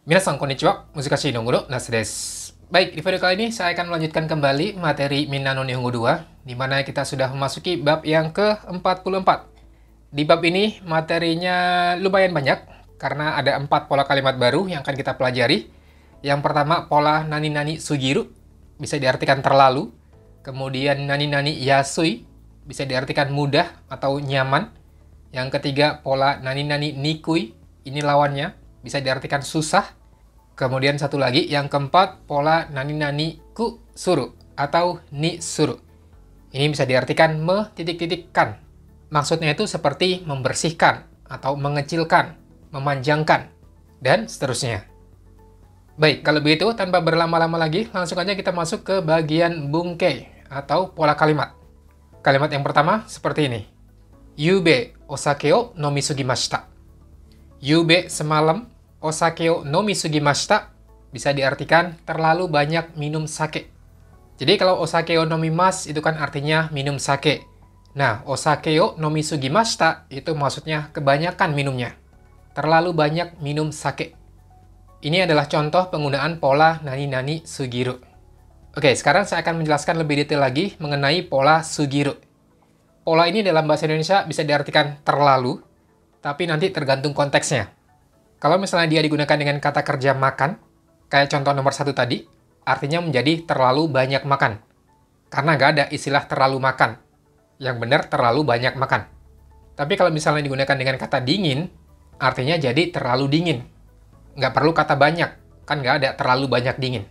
Minasan konnichiwa, Muzukashii Nihongo Nasu desu. Baik, di video kali ini saya akan melanjutkan kembali materi Minna no Nihongo 2, di mana kita sudah memasuki bab yang ke-44. Di bab ini materinya lumayan banyak, karena ada 4 pola kalimat baru yang akan kita pelajari. Yang pertama, pola nani-nani sugiru, bisa diartikan terlalu. Kemudian nani-nani yasui, bisa diartikan mudah atau nyaman. Yang ketiga, pola nani-nani nikui, ini lawannya, bisa diartikan susah. Kemudian satu lagi, yang keempat, pola nani-nani ku suru atau ni suru. Ini bisa diartikan me-kan. Maksudnya itu seperti membersihkan atau mengecilkan, memanjangkan, dan seterusnya. Baik, kalau begitu tanpa berlama-lama lagi, langsung aja kita masuk ke bagian bungkei atau pola kalimat. Kalimat yang pertama seperti ini. Yube osake o nomisugimashita. Yube semalam osake o nomisugimashita bisa diartikan terlalu banyak minum sake. Jadi kalau osake o nomimas itu kan artinya minum sake. Nah, osake o nomisugimashita itu maksudnya kebanyakan minumnya. Terlalu banyak minum sake. Ini adalah contoh penggunaan pola nani-nani sugiru. Oke, sekarang saya akan menjelaskan lebih detail lagi mengenai pola sugiru. Pola ini dalam bahasa Indonesia bisa diartikan terlalu, tapi nanti tergantung konteksnya. Kalau misalnya dia digunakan dengan kata kerja makan, kayak contoh nomor 1 tadi, artinya menjadi terlalu banyak makan. Karena nggak ada istilah terlalu makan. Yang benar terlalu banyak makan. Tapi kalau misalnya digunakan dengan kata dingin, artinya jadi terlalu dingin. Nggak perlu kata banyak, kan nggak ada terlalu banyak dingin.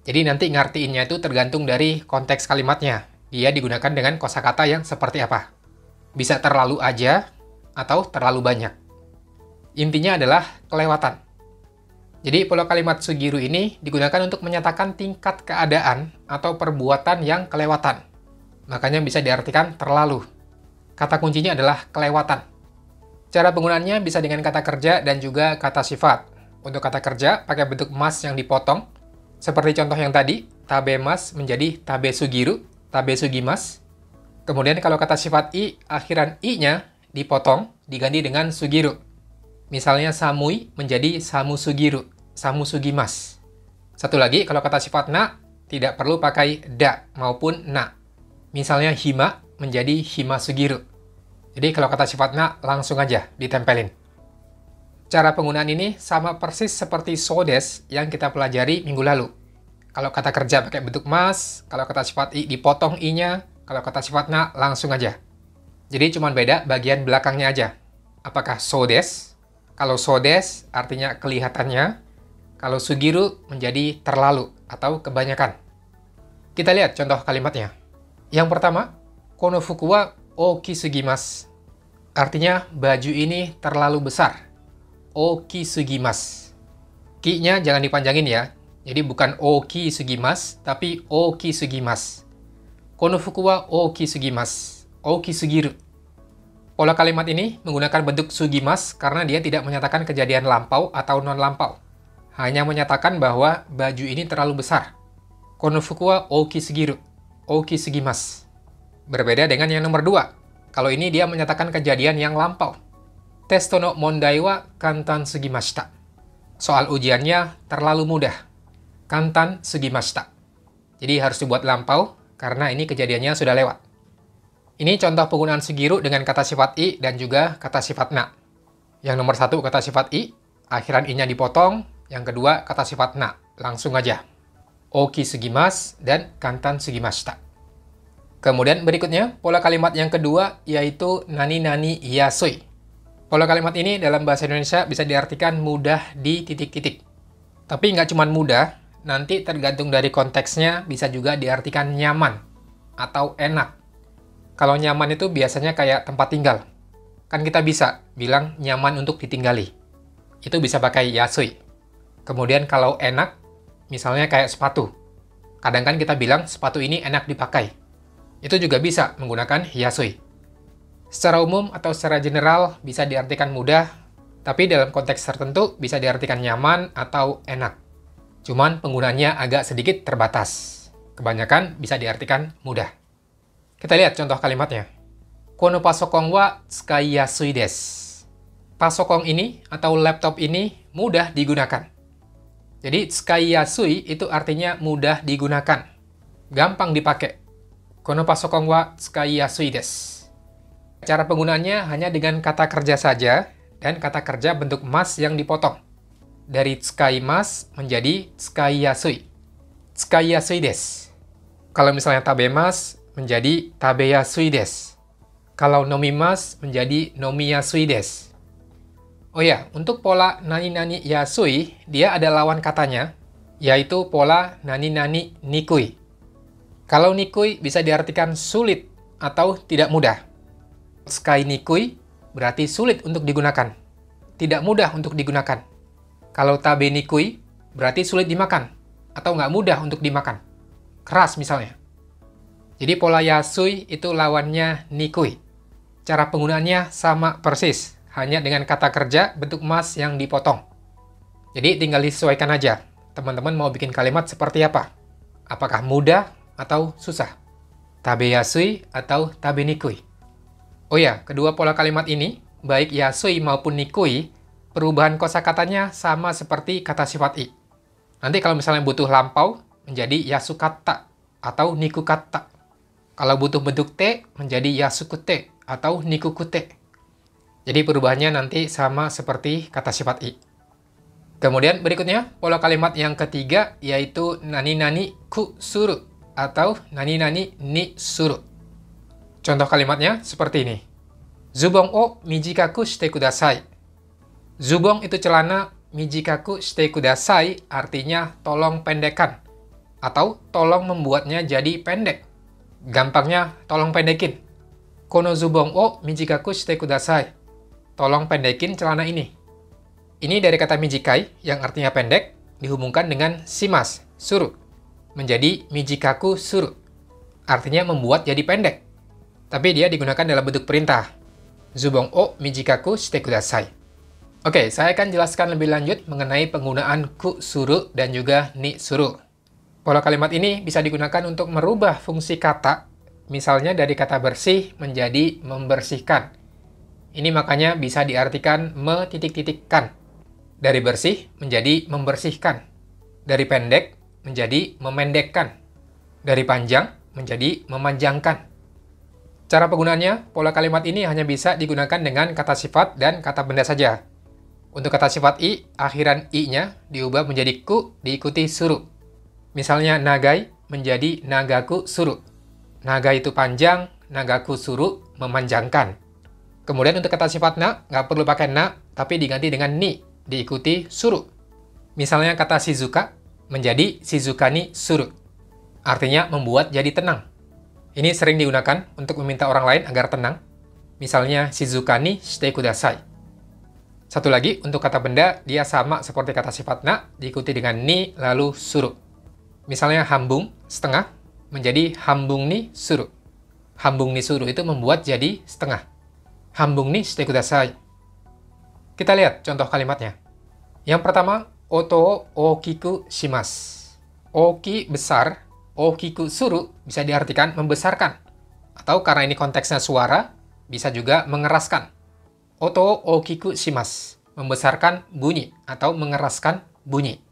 Jadi nanti ngartiinnya itu tergantung dari konteks kalimatnya. Dia digunakan dengan kosakata yang seperti apa. Bisa terlalu aja, atau terlalu banyak. Intinya adalah kelewatan. Jadi pola kalimat sugiru ini digunakan untuk menyatakan tingkat keadaan atau perbuatan yang kelewatan. Makanya bisa diartikan terlalu. Kata kuncinya adalah kelewatan. Cara penggunaannya bisa dengan kata kerja dan juga kata sifat. Untuk kata kerja, pakai bentuk mas yang dipotong. Seperti contoh yang tadi, tabemas menjadi tabe sugiru, tabe sugimas. Kemudian kalau kata sifat i, akhiran i-nya dipotong, diganti dengan sugiru. Misalnya samui menjadi samu sugiru, samu sugimas. Satu lagi, kalau kata sifat na, tidak perlu pakai da maupun na. Misalnya hima menjadi hima sugiru. Jadi kalau kata sifat na, langsung aja ditempelin. Cara penggunaan ini sama persis seperti so des yang kita pelajari minggu lalu. Kalau kata kerja pakai bentuk mas, kalau kata sifat i dipotong i-nya, kalau kata sifat na, langsung aja. Jadi cuma beda bagian belakangnya aja. Apakah so des? Kalau so des artinya kelihatannya, kalau sugiru menjadi terlalu atau kebanyakan. Kita lihat contoh kalimatnya. Yang pertama, kono fuku wa okisugimasu. Artinya baju ini terlalu besar. Okisugimasu. Ki-nya jangan dipanjangin ya. Jadi bukan okisugimasu, tapi okisugimasu. Kono fuku wa okisugimasu. Okisugiru. Pola kalimat ini menggunakan bentuk sugimas karena dia tidak menyatakan kejadian lampau atau non-lampau. Hanya menyatakan bahwa baju ini terlalu besar. Kono fuku wa okisugiru. Okisugimasu. Berbeda dengan yang nomor 2. Kalau ini dia menyatakan kejadian yang lampau. Testo no mondai wa kantan sugimashita. Soal ujiannya terlalu mudah. Kantan sugimashita. Jadi harus dibuat lampau karena ini kejadiannya sudah lewat. Ini contoh penggunaan sugiru dengan kata sifat i dan juga kata sifat na. Yang nomor 1 kata sifat i, akhiran i-nya dipotong. Yang kedua kata sifat na, langsung aja. Oki sugimasu dan kantan sugimashita. Kemudian berikutnya, pola kalimat yang kedua yaitu nani-nani yasui. Pola kalimat ini dalam bahasa Indonesia bisa diartikan mudah di titik-titik. Tapi nggak cuma mudah, nanti tergantung dari konteksnya bisa juga diartikan nyaman atau enak. Kalau nyaman itu biasanya kayak tempat tinggal. Kan kita bisa bilang nyaman untuk ditinggali. Itu bisa pakai yasui. Kemudian kalau enak, misalnya kayak sepatu. Kadang kan kita bilang sepatu ini enak dipakai. Itu juga bisa menggunakan yasui. Secara umum atau secara general bisa diartikan mudah, tapi dalam konteks tertentu bisa diartikan nyaman atau enak. Cuman penggunaannya agak sedikit terbatas. Kebanyakan bisa diartikan mudah. Kita lihat contoh kalimatnya. Kono pasokon wa tsukai yasui desu. Pasokon ini atau laptop ini mudah digunakan. Jadi tsukai yasui itu artinya mudah digunakan, gampang dipakai. Kono pasokon wa tsukai yasui desu. Cara penggunaannya hanya dengan kata kerja saja dan kata kerja bentuk mas yang dipotong. Dari tsukai mas menjadi tsukai yasui. Tsukai yasui desu. Kalau misalnya tabemas menjadi tabeyasui desu. Kalau nomimas menjadi nomiyasui desu. Oh ya, untuk pola nani-nani yasui, dia ada lawan katanya, yaitu pola nani-nani nikui. Kalau nikui bisa diartikan sulit atau tidak mudah. Tsukai nikui berarti sulit untuk digunakan, tidak mudah untuk digunakan. Kalau tabe nikui berarti sulit dimakan, atau nggak mudah untuk dimakan. Keras misalnya. Jadi pola yasui itu lawannya nikui. Cara penggunaannya sama persis, hanya dengan kata kerja bentuk mas yang dipotong. Jadi tinggal disesuaikan aja. Teman-teman mau bikin kalimat seperti apa? Apakah mudah atau susah? Tabe yasui atau tabe nikui? Oh ya, kedua pola kalimat ini, baik yasui maupun nikui, perubahan kosakatanya sama seperti kata sifat i. Nanti kalau misalnya butuh lampau, menjadi yasukata atau nikukata. Kalau butuh bentuk te, menjadi yasukute atau nikukute. Jadi perubahannya nanti sama seperti kata sifat i. Kemudian berikutnya, pola kalimat yang ketiga yaitu nani-nani ku suru atau nani-nani ni suru. Contoh kalimatnya seperti ini. Zubong o mijikaku shite kudasai. Zubong itu celana, mijikaku shite kudasai artinya tolong pendekkan atau tolong membuatnya jadi pendek. Gampangnya tolong pendekin. Kono zubong o mijikaku shite kudasai. Tolong pendekin celana ini. Ini dari kata mijikai yang artinya pendek dihubungkan dengan shimas, suru. Menjadi mijikaku suru. Artinya membuat jadi pendek. Tapi dia digunakan dalam bentuk perintah. Zubong o mijikaku shite kudasai. Oke, saya akan jelaskan lebih lanjut mengenai penggunaan ku suru dan juga ni suru. Pola kalimat ini bisa digunakan untuk merubah fungsi kata, misalnya dari kata bersih menjadi membersihkan. Ini makanya bisa diartikan me-titik-titikkan. Dari bersih menjadi membersihkan. Dari pendek menjadi memendekkan. Dari panjang menjadi memanjangkan. Cara penggunaannya, pola kalimat ini hanya bisa digunakan dengan kata sifat dan kata benda saja. Untuk kata sifat i, akhiran i-nya diubah menjadi ku diikuti suru. Misalnya nagai menjadi nagaku suru. Naga itu panjang, nagaku suru memanjangkan. Kemudian untuk kata sifat na, nggak perlu pakai na, tapi diganti dengan ni, diikuti suru. Misalnya kata shizuka menjadi shizukani suru. Artinya membuat jadi tenang. Ini sering digunakan untuk meminta orang lain agar tenang. Misalnya shizukani shite kudasai. Satu lagi, untuk kata benda, dia sama seperti kata sifat na, diikuti dengan ni, lalu suru. Misalnya hambung, setengah, menjadi hambung ni suru. Hambung ni suru itu membuat jadi setengah. Hambung ni shite kudasai. Kita lihat contoh kalimatnya. Yang pertama, oto o okiku shimasu. Oki besar, okiku suru bisa diartikan membesarkan. Atau karena ini konteksnya suara, bisa juga mengeraskan. Oto o okiku shimasu. Membesarkan bunyi atau mengeraskan bunyi.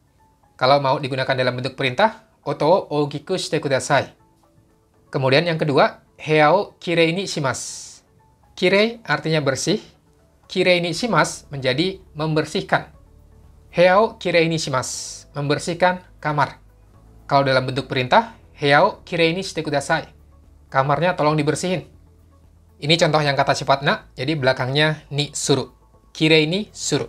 Kalau mau digunakan dalam bentuk perintah, oto o okiku shite kudasai. Kemudian yang kedua, heya o kirei ni shimasu. Kirei artinya bersih. Kirei ni shimasu menjadi membersihkan. Heya o kirei ni shimasu. Membersihkan kamar. Kalau dalam bentuk perintah, heya o kirei ni shite kudasai. Kamarnya tolong dibersihin. Ini contoh yang kata sifat na, jadi belakangnya ni suru. Kirei ni suru.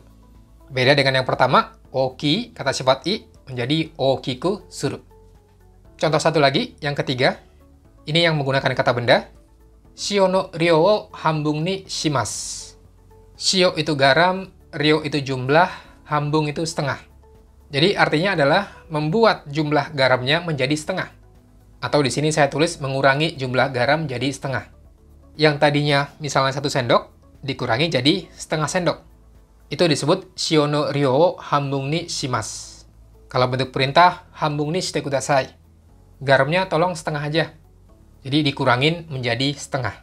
Beda dengan yang pertama, oki, kata sifat i, menjadi okiku suru. Contoh satu lagi, yang ketiga. Ini yang menggunakan kata benda. Shio no ryo o hambung ni shimasu. Shio itu garam, ryo itu jumlah, hambung itu setengah. Jadi artinya adalah membuat jumlah garamnya menjadi setengah. Atau di sini saya tulis mengurangi jumlah garam jadi setengah. Yang tadinya misalnya 1 sendok, dikurangi jadi setengah sendok. Itu disebut shio no ryo o hambung ni shimasu. Kalau bentuk perintah, hambung ni shite kudasai. Garamnya tolong setengah aja. Jadi dikurangin menjadi setengah.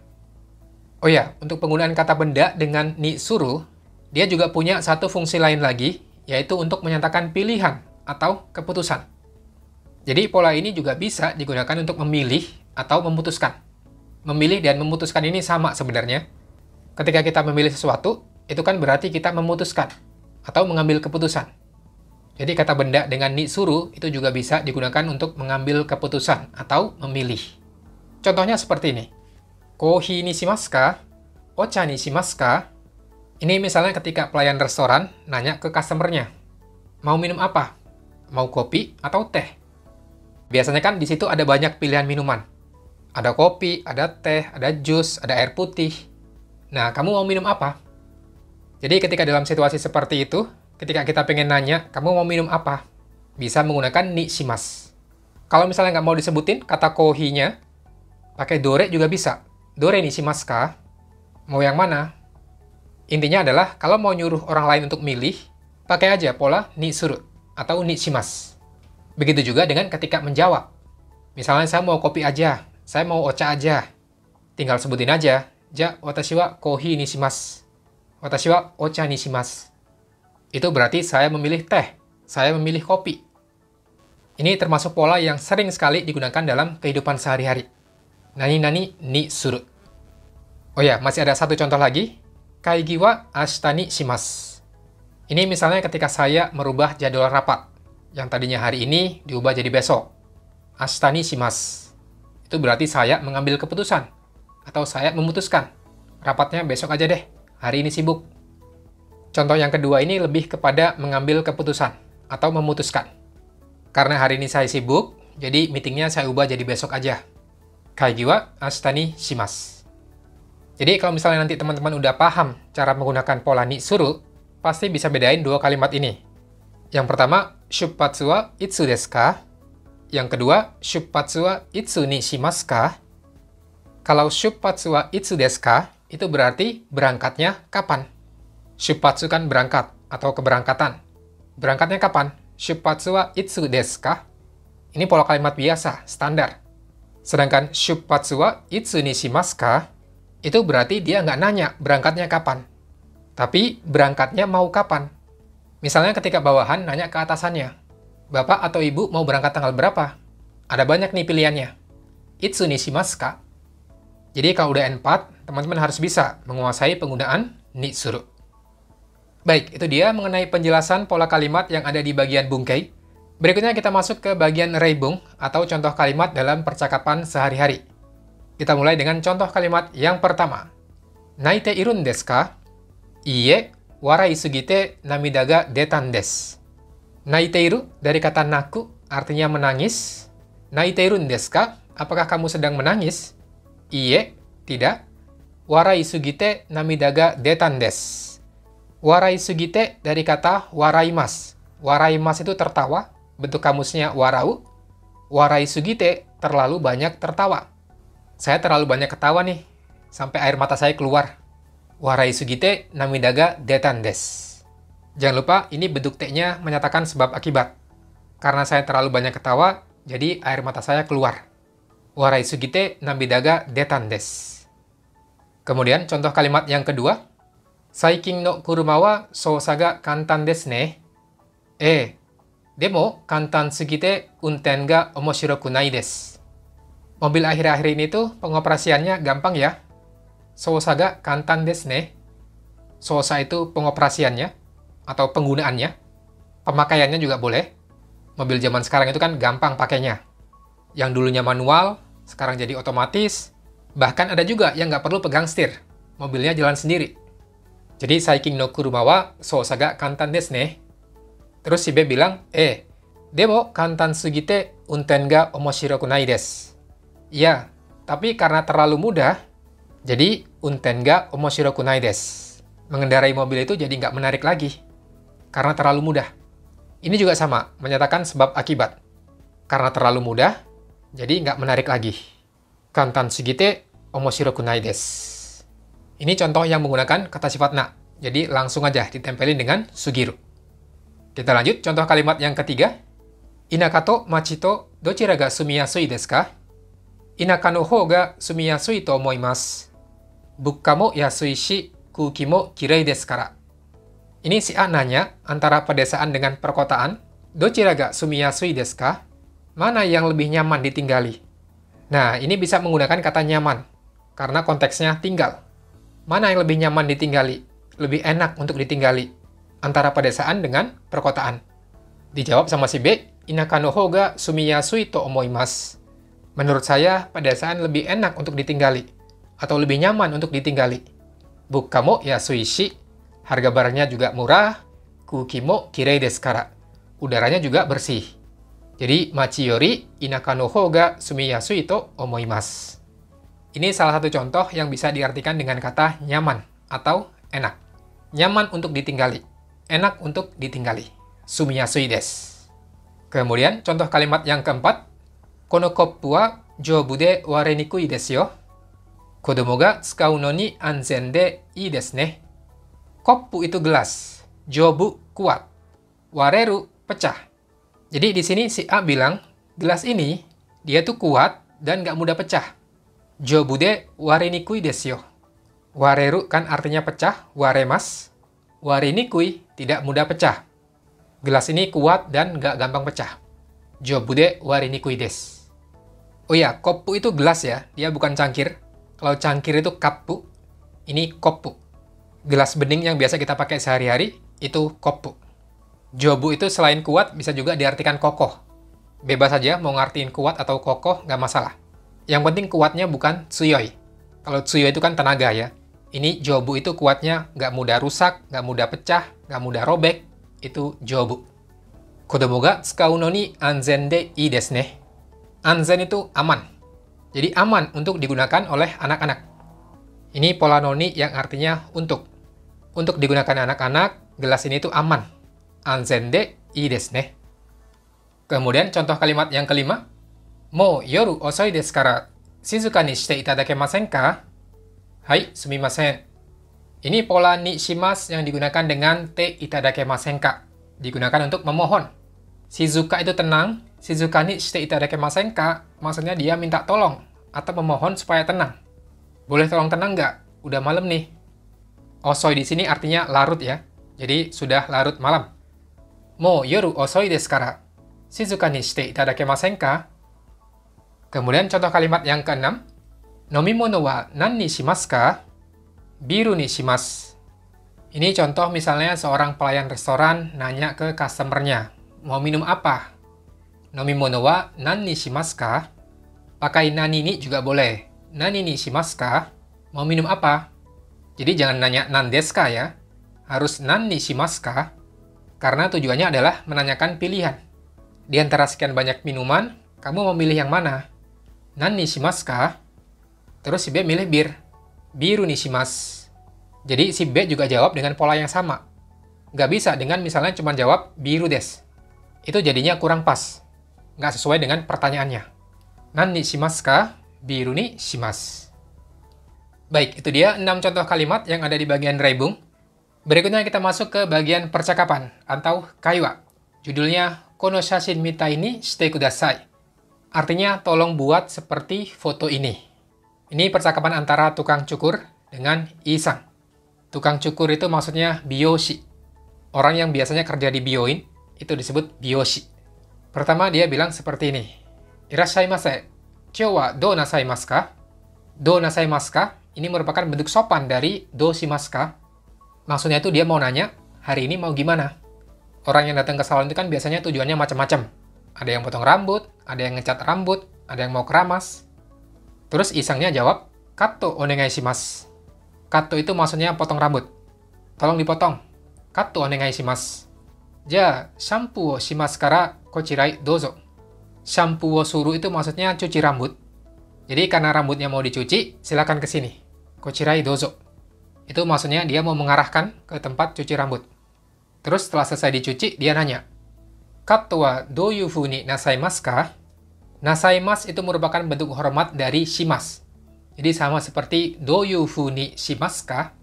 Oh ya, untuk penggunaan kata benda dengan ni suru, dia juga punya satu fungsi lain lagi, yaitu untuk menyatakan pilihan atau keputusan. Jadi pola ini juga bisa digunakan untuk memilih atau memutuskan. Memilih dan memutuskan ini sama sebenarnya. Ketika kita memilih sesuatu, itu kan berarti kita memutuskan atau mengambil keputusan. Jadi kata benda dengan ni suru itu juga bisa digunakan untuk mengambil keputusan atau memilih. Contohnya seperti ini. Kohi ni shimasu ka? Ocha ni shimasu ka? Ini misalnya ketika pelayan restoran nanya ke customer-nya, mau minum apa? Mau kopi atau teh? Biasanya kan di situ ada banyak pilihan minuman. Ada kopi, ada teh, ada jus, ada air putih. Nah, kamu mau minum apa? Jadi ketika dalam situasi seperti itu, ketika kita pengen nanya, kamu mau minum apa? Bisa menggunakan ni shimasu. Kalau misalnya nggak mau disebutin kata kohi-nya, pakai dore juga bisa. Dore ni shimasu ka? Mau yang mana? Intinya adalah, kalau mau nyuruh orang lain untuk milih, pakai aja pola ni suru atau ni shimasu. Begitu juga dengan ketika menjawab. Misalnya saya mau kopi aja, saya mau ocha aja. Tinggal sebutin aja, ja watashi wa kohi ni shimasu. Watashi wa ocha ni shimasu. Itu berarti saya memilih teh, saya memilih kopi. Ini termasuk pola yang sering sekali digunakan dalam kehidupan sehari-hari. Nani-nani ni suru. Oh ya, masih ada satu contoh lagi. Kaigi wa ashita ni shimasu. Ini misalnya ketika saya merubah jadwal rapat. Yang tadinya hari ini diubah jadi besok. Ashita ni shimasu. Itu berarti saya mengambil keputusan. Atau saya memutuskan. Rapatnya besok aja deh. Hari ini sibuk. Contoh yang kedua ini lebih kepada mengambil keputusan. Atau memutuskan. Karena hari ini saya sibuk, jadi meetingnya saya ubah jadi besok aja. Kaigi wa ashita ni shimasu. Jadi kalau misalnya nanti teman-teman udah paham cara menggunakan pola ni suru, pasti bisa bedain dua kalimat ini. Yang pertama, shuppatsu wa itsu desu ka? Yang kedua, shuppatsu wa itsu ni shimasu ka? Kalau shuppatsu wa itsu desu ka, itu berarti berangkatnya kapan? Shuppatsu kan berangkat atau keberangkatan. Berangkatnya kapan? Shuppatsu wa itsu desu ka? Ini pola kalimat biasa, standar. Sedangkan shuppatsu wa itsu ni shimasu ka? Itu berarti dia nggak nanya berangkatnya kapan. Tapi berangkatnya mau kapan? Misalnya ketika bawahan nanya ke atasannya, Bapak atau Ibu mau berangkat tanggal berapa? Ada banyak nih pilihannya. Itsu ni shimasu ka? Jadi kalau udah N4, teman-teman harus bisa menguasai penggunaan ni suru. Baik, itu dia mengenai penjelasan pola kalimat yang ada di bagian bungkei. Berikutnya kita masuk ke bagian reibung atau contoh kalimat dalam percakapan sehari-hari. Kita mulai dengan contoh kalimat yang pertama. Naite irun desu ka? Iie, warai sugite namida ga detan desu. Naiteiru dari kata naku artinya menangis. Naiteirun desu ka? Apakah kamu sedang menangis? Iie, tidak. Warai sugite namida ga detan desu. Warai sugite dari kata waraimas. Waraimas itu tertawa, bentuk kamusnya warau. Warai sugite terlalu banyak tertawa. Saya terlalu banyak ketawa nih, sampai air mata saya keluar. Warai sugite namida ga detan desu. Jangan lupa, ini bentuk T-nya menyatakan sebab akibat. Karena saya terlalu banyak ketawa, jadi air mata saya keluar. Warai sugite namida ga detan desu. Kemudian contoh kalimat yang kedua. Saikin no kuruma wa sousa ga kantan desu ne. Demo kantan sugite unten ga omoshiroku nai desu. Mobil akhir-akhir ini tuh pengoperasiannya gampang ya. Sousa ga kantan desu ne. Sousa itu pengoperasiannya atau penggunaannya. Pemakaiannya juga boleh. Mobil zaman sekarang itu kan gampang pakainya. Yang dulunya manual, sekarang jadi otomatis. Bahkan ada juga yang nggak perlu pegang setir. Mobilnya jalan sendiri. Jadi, saikin no kuruma wa sousa ga kantan desu ne. Terus si B bilang, demo kantan sugite unten ga omoshiroku nai desu. Iya, tapi karena terlalu mudah, jadi unten ga omoshiroku nai desu. Mengendarai mobil itu jadi nggak menarik lagi. Karena terlalu mudah. Ini juga sama, menyatakan sebab akibat. Karena terlalu mudah, jadi nggak menarik lagi. Kantan sugite omoshiroku nai desu. Ini contoh yang menggunakan kata sifat na. Jadi langsung aja ditempelin dengan sugiru. Kita lanjut contoh kalimat yang ketiga. Inaka to machi to dochira ga sumiyasui desu ka? Inaka no hou ga sumiyasui to omoimasu. Bukka mo yasui shi, kuki mo kirei desu kara. Ini si A nanya antara pedesaan dengan perkotaan, Dochira ga sumiyasui desu ka? Mana yang lebih nyaman ditinggali? Nah, ini bisa menggunakan kata nyaman, karena konteksnya tinggal. Mana yang lebih nyaman ditinggali? Lebih enak untuk ditinggali? Antara pedesaan dengan perkotaan. Dijawab sama si B, inaka no hou ga sumiyasui to omoimasu. Menurut saya, pedesaan lebih enak untuk ditinggali, atau lebih nyaman untuk ditinggali. Bukka mo yasui shi, harga barangnya juga murah, kuki mo kirei desu kara. Udaranya juga bersih. Jadi, machi yori inaka no hou ga sumiyasui to omoimasu. Ini salah satu contoh yang bisa diartikan dengan kata nyaman atau enak. Nyaman untuk ditinggali, enak untuk ditinggali. Sumiyasui desu. Kemudian, contoh kalimat yang keempat, kono koppu wa joubu de warenikui desu yo. Kodomo ga tsukau no ni anzen de ii desu ne. Koppu itu gelas, joubu kuat, wareru pecah. Jadi di sini si A bilang, gelas ini dia tuh kuat dan nggak mudah pecah. Joubu de warenikui desu yo. Wareru kan artinya pecah, waremas. Warenikui tidak mudah pecah. Gelas ini kuat dan nggak gampang pecah. Joubu de warenikui desu. Oh ya, koppu itu gelas ya, dia bukan cangkir. Kalau cangkir itu kappu, ini koppu. Gelas bening yang biasa kita pakai sehari-hari, itu koppu. Joubu itu selain kuat, bisa juga diartikan kokoh. Bebas saja mau ngartiin kuat atau kokoh, nggak masalah. Yang penting kuatnya bukan tsuyoi. Kalau tsuyoi itu kan tenaga ya. Ini joubu itu kuatnya nggak mudah rusak, nggak mudah pecah, nggak mudah robek. Itu joubu. Kodomo ga tsukau no ni anzen de ii desu ne. Anzen itu aman. Jadi aman untuk digunakan oleh anak-anak. Ini pola noni yang artinya untuk. Untuk digunakan anak-anak, gelas ini tuh aman. Anzen de ii desu ne. Kemudian contoh kalimat yang kelima. Mou yoru osoi desu kara shizuka ni shite itadakemasen ka? Hai, sumimasen. Ini pola ni shimasu yang digunakan dengan te itadakemasen ka. Digunakan untuk memohon. Shizuka itu tenang. Shizuka ni shite itadakemasen ka? Maksudnya dia minta tolong atau memohon supaya tenang. Boleh tolong tenang nggak? Udah malam nih. Osoi di sini artinya larut ya. Jadi sudah larut malam. Mou yoru osoi desu kara shizuka ni shite itadakemasen ka? Kemudian contoh kalimat yang keenam. Nomimono wa nan ni shimasu ka? Biru ni shimasu. Ini contoh misalnya seorang pelayan restoran nanya ke customer-nya, mau minum apa? Nomimono wa nan ni shimasu ka? Pakai nani ni juga boleh. Nani ni shimasu ka? Mau minum apa? Jadi jangan nanya nan desu ka ya. Harus nan ni shimasu ka? Karena tujuannya adalah menanyakan pilihan. Di antara sekian banyak minuman, kamu memilih yang mana? Nan ni shimasu ka? Terus si B milih bir. Biru ni shimasu. Jadi si B juga jawab dengan pola yang sama. Nggak bisa dengan misalnya cuma jawab biru desu. Itu jadinya kurang pas. Nggak sesuai dengan pertanyaannya. Nan ni shimasu ka? Biru ni shimasu. Baik, itu dia 6 contoh kalimat yang ada di bagian raibung. Berikutnya kita masuk ke bagian percakapan atau kaiwa. Judulnya Kono shashin mitai ni shite kudasai. Artinya tolong buat seperti foto ini. Ini percakapan antara tukang cukur dengan Isang. Tukang cukur itu maksudnya biyoshi. Orang yang biasanya kerja di bioin itu disebut biyoshi. Pertama dia bilang seperti ini. Irashaimase. Kyou wa dou nasaimasu ka? Dou nasaimasu ka? Ini merupakan bentuk sopan dari dou shimasu ka? Maksudnya itu dia mau nanya, hari ini mau gimana? Orang yang datang ke salon itu kan biasanya tujuannya macam-macam. Ada yang potong rambut, ada yang ngecat rambut, ada yang mau keramas. Terus Isangnya jawab, Katto onegai shimasu. Katto itu maksudnya potong rambut. Tolong dipotong. Katto onegai shimasu. Ja, shampoo wo shimasu kara kochirai dozo. Shampoo wo suru itu maksudnya cuci rambut. Jadi karena rambutnya mau dicuci, silakan ke sini. Kochirai dozo. Itu maksudnya dia mau mengarahkan ke tempat cuci rambut. Terus setelah selesai dicuci, dia nanya, Katto wa douyu fu ni nasaimasu ka? Nasaimasu itu merupakan bentuk hormat dari shimasu. Jadi sama seperti douyu fu ni shimasu ka?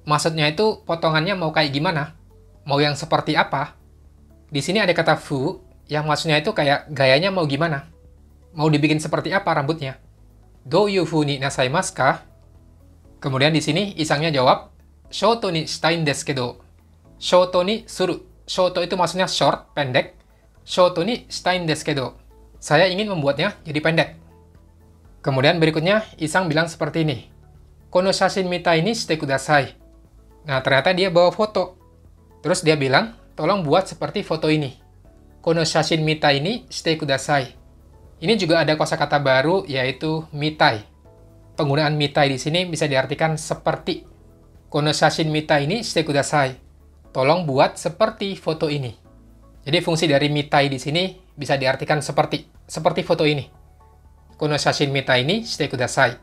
Maksudnya itu potongannya mau kayak gimana? Mau yang seperti apa? Di sini ada kata fu yang maksudnya itu kayak gayanya mau gimana? Mau dibikin seperti apa rambutnya? Douyu fu ni nasaimasu ka? Kemudian di sini Isangnya jawab, Shorto ni shitai desu kedo. Shorto ni suru. Shorto itu maksudnya short, pendek. short ni shitai desu kedo. Saya ingin membuatnya jadi pendek. Kemudian berikutnya, Isang bilang seperti ini. Kono shashin mitai ni shite kudasai. Nah, ternyata dia bawa foto. Terus dia bilang, tolong buat seperti foto ini. Kono shashin mitai ni shite kudasai. Ini juga ada kosakata baru, yaitu mitai. Penggunaan mitai di sini bisa diartikan seperti. Kono shashin mitai ni shite kudasai. Tolong buat seperti foto ini. Jadi fungsi dari mitai di sini bisa diartikan seperti foto ini. Kono shashin mitai ni shite kudasai.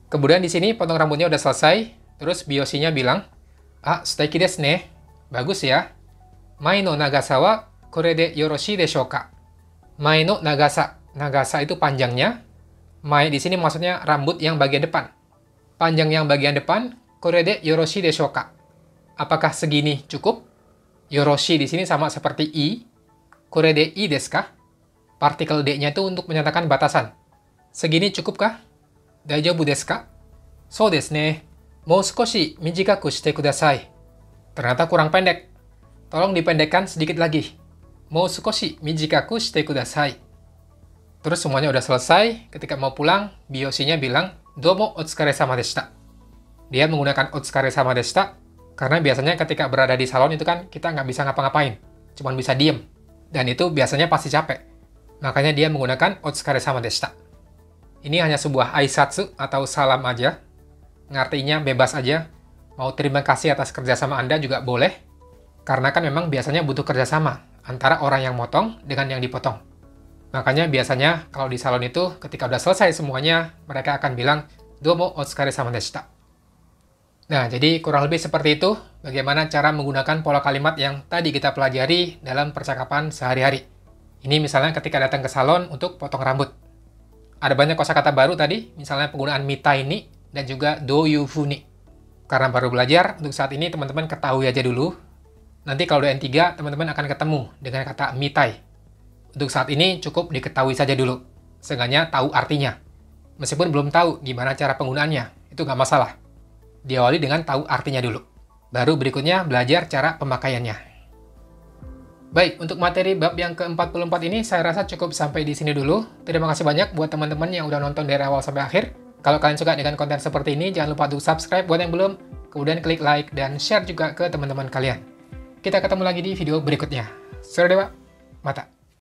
Kemudian di sini potong rambutnya udah selesai, terus bioshinya bilang, "Ah, suteki desu ne. Bagus ya. Mai no nagasa wa kore de yoroshii deshou ka?" Mai no nagasa. Nagasa itu panjangnya. Mai di sini maksudnya rambut yang bagian depan. Panjang yang bagian depan, kore de yoroshii deshou ka? Apakah segini cukup? Yoroshi di sini sama seperti i. Kore de i desu ka? Partikel D-nya itu untuk menyatakan batasan. Segini cukupkah? Daijoubu desu ka? Sou desu ne. Mou sukoshi mijikaku shite kudasai. Ternyata kurang pendek. Tolong dipendekkan sedikit lagi. Mou sukoshi mijikaku shite kudasai. Terus semuanya udah selesai. Ketika mau pulang, bioshinya bilang, "Domo otsukaresama deshita." Dia menggunakan otsukaresama deshita karena biasanya ketika berada di salon itu kan kita nggak bisa ngapa-ngapain. Cuman bisa diem. Dan itu biasanya pasti capek. Makanya dia menggunakan otsukaresama deshita. Ini hanya sebuah aisatsu atau salam aja. Ngartinya bebas aja. Mau terima kasih atas kerjasama Anda juga boleh. Karena kan memang biasanya butuh kerjasama antara orang yang motong dengan yang dipotong. Makanya biasanya kalau di salon itu ketika udah selesai semuanya, mereka akan bilang, "Domo otsukaresama deshita." Nah, jadi kurang lebih seperti itu bagaimana cara menggunakan pola kalimat yang tadi kita pelajari dalam percakapan sehari-hari. Ini misalnya ketika datang ke salon untuk potong rambut. Ada banyak kosakata baru tadi, misalnya penggunaan mitai ni dan juga doyufu ni. Karena baru belajar, untuk saat ini teman-teman ketahui aja dulu. Nanti kalau udah N3, teman-teman akan ketemu dengan kata mitai. Untuk saat ini cukup diketahui saja dulu. Seenggaknya tahu artinya. Meskipun belum tahu gimana cara penggunaannya, itu nggak masalah. Diawali dengan tahu artinya dulu. Baru berikutnya belajar cara pemakaiannya. Baik, untuk materi bab yang ke-44 ini saya rasa cukup sampai di sini dulu. Terima kasih banyak buat teman-teman yang udah nonton dari awal sampai akhir. Kalau kalian suka dengan konten seperti ini, jangan lupa untuk subscribe buat yang belum, kemudian klik like dan share juga ke teman-teman kalian. Kita ketemu lagi di video berikutnya. Dewa, mata.